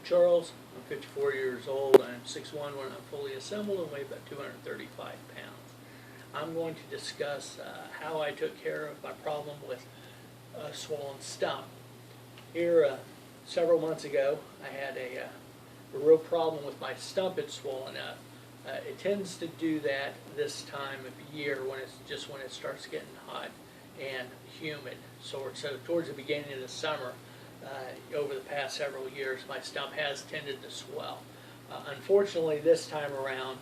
Charles. I'm 54 years old. I'm 6'1" when I'm fully assembled and weigh about 235 pounds. I'm going to discuss how I took care of my problem with a swollen stump. Here, several months ago, I had a real problem with my stump. It's swollen up. It tends to do that this time of year when it starts getting hot and humid. So towards the beginning of the summer, over the past several years, my stump has tended to swell. Unfortunately, this time around,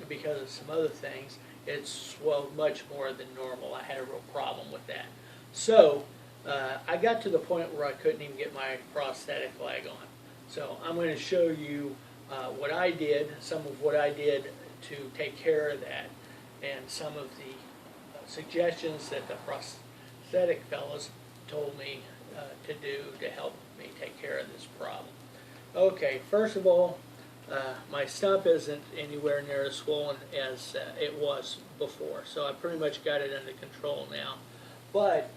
because of some other things, it's swelled much more than normal. I had a real problem with that. So I got to the point where I couldn't even get my prosthetic leg on. So I'm going to show you what I did, some of what I did to take care of that, and some of the suggestions that the prosthetic fellows told me to do to help me take care of this problem. Okay, first of all, my stump isn't anywhere near as swollen as it was before, so I pretty much got it under control now. But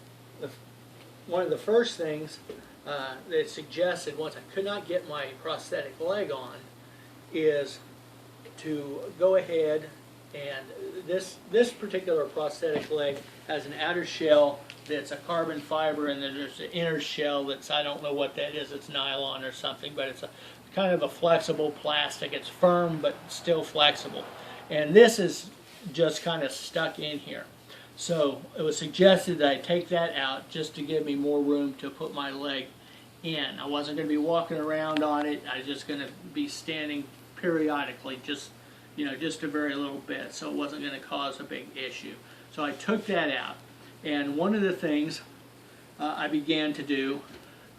one of the first things that suggested, once I could not get my prosthetic leg on, is to go ahead and this particular prosthetic leg has an outer shell that's a carbon fiber, and then there's an inner shell that's, I don't know what that is, it's nylon or something, but it's a kind of a flexible plastic. It's firm but still flexible, and this is just kind of stuck in here. So it was suggested that I take that out just to give me more room to put my leg in. I wasn't going to be walking around on it. I was just going to be standing periodically, just a very little bit, so it wasn't going to cause a big issue. So I took that out, and one of the things I began to do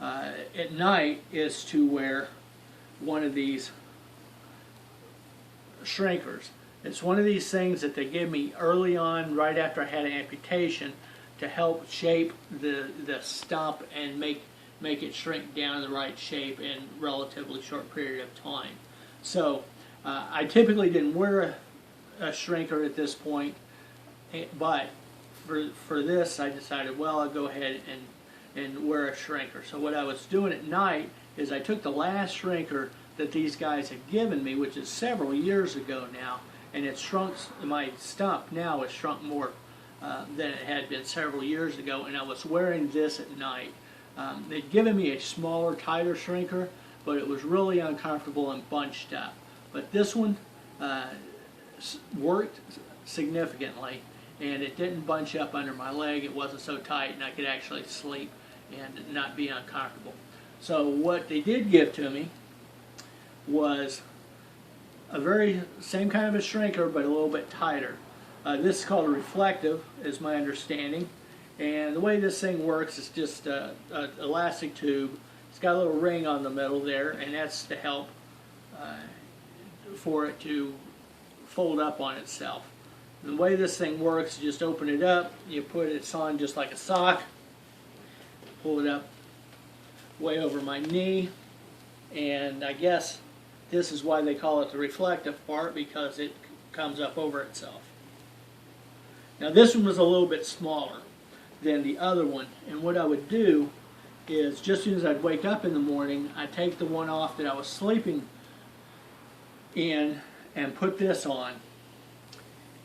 at night is to wear one of these shrinkers. It's one of these things that they give me early on, right after I had an amputation, to help shape the stump and make it shrink down to the right shape in a relatively short period of time. So I typically didn't wear a shrinker at this point, but for this I decided, well, I'll go ahead and wear a shrinker. So what I was doing at night is I took the last shrinker that these guys had given me, which is several years ago now, and it shrunk, my stump now has shrunk more than it had been several years ago, and I was wearing this at night. They'd given me a smaller, tighter shrinker, but it was really uncomfortable and bunched up. But this one worked significantly, and it didn't bunch up under my leg. It wasn't so tight, and I could actually sleep and not be uncomfortable. So what they did give to me was a very same kind of a shrinker, but a little bit tighter. This is called a reflective, is my understanding. And the way this thing works is just an elastic tube. It's got a little ring on the middle there, and that's to help for it to fold up on itself. The way this thing works, you just open it up, you put it on just like a sock, pull it up way over my knee, and I guess this is why they call it the reflective part, because it comes up over itself. Now this one was a little bit smaller than the other one, and what I would do is, just as soon as I'd wake up in the morning, I'd take the one off that I was sleeping in and put this on.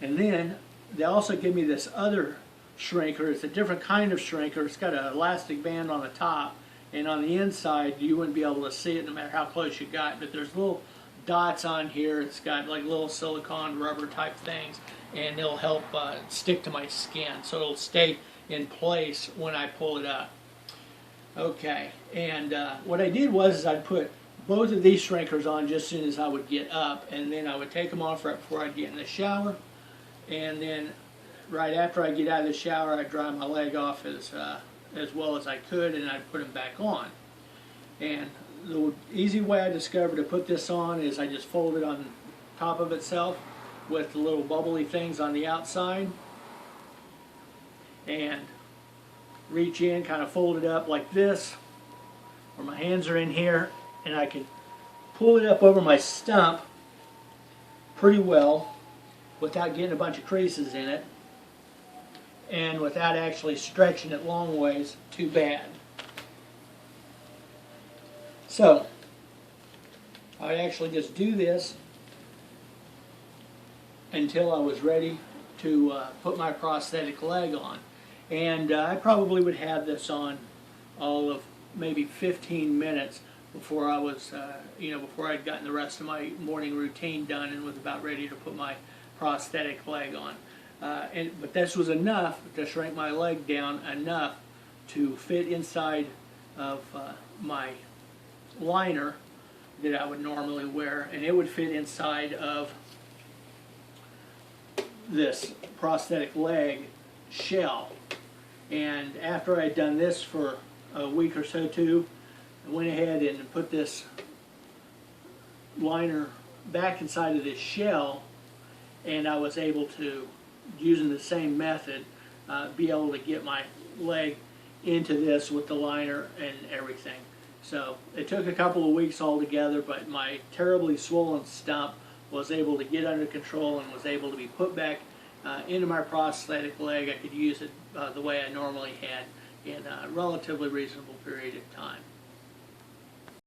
And then they also give me this other shrinker. It's a different kind of shrinker. It's got an elastic band on the top, and on the inside you wouldn't be able to see it no matter how close you got, but there's little dots on here. It's got like little silicone rubber type things, and it'll help stick to my skin, so it'll stay in place when I pull it up. Okay, and what I did was I'd put both of these shrinkers on just as soon as I would get up, and then I would take them off right before I'd get in the shower, and then right after I get out of the shower I'd dry my leg off as well as I could, and I'd put them back on. And the easy way I discovered to put this on is I just fold it on top of itself with the little bubbly things on the outside, and reach in, kind of fold it up like this, where my hands are in here, and I can pull it up over my stump pretty well without getting a bunch of creases in it, and without actually stretching it long ways too bad. So I actually just do this until I was ready to put my prosthetic leg on. And I probably would have this on all of maybe 15 minutes before I was, before I'd gotten the rest of my morning routine done and was about ready to put my prosthetic leg on. But this was enough to shrink my leg down enough to fit inside of my liner that I would normally wear, and it would fit inside of this prosthetic leg shell. And after I'd done this for a week or so too, I went ahead and put this liner back inside of this shell, and I was able to, using the same method, be able to get my leg into this with the liner and everything. So it took a couple of weeks altogether, but my terribly swollen stump was able to get under control and was able to be put back into my prosthetic leg. I could use it the way I normally had in a relatively reasonable period of time.